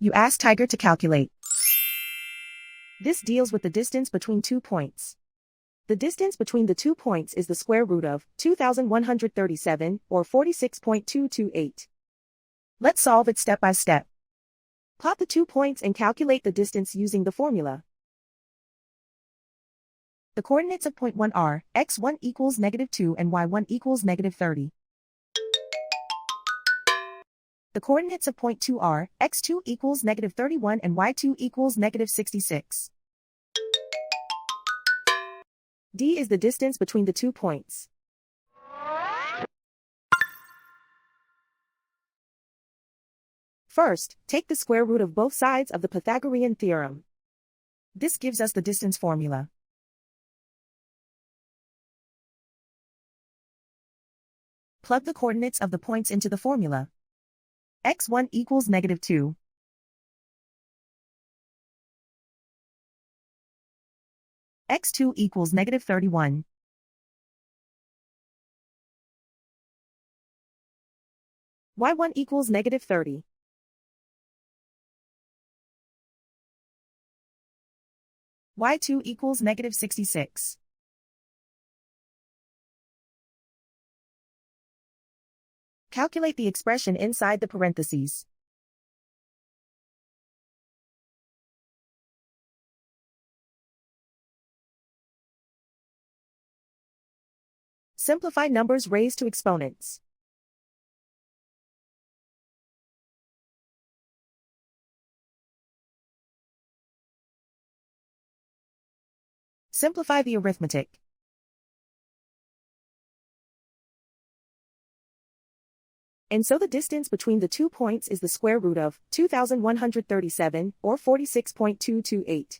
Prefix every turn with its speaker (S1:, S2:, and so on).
S1: You ask Tiger to calculate. This deals with the distance between 2 points. The distance between the 2 points is the square root of 2,137, or 46.228. Let's solve it step by step. Plot the 2 points and calculate the distance using the formula. The coordinates of point 1 are x1 equals -2 and y1 equals -30. The coordinates of point 2 are x2 equals -31 and y2 equals -66. D is the distance between the 2 points. First, take the square root of both sides of the Pythagorean theorem. This gives us the distance formula. Plug the coordinates of the points into the formula. x1 equals -2. x2 equals -31. y1 equals -30. y2 equals -66. Calculate the expression inside the parentheses. Simplify numbers raised to exponents. Simplify the arithmetic. And so the distance between the 2 points is the square root of 2,137, or 46.228.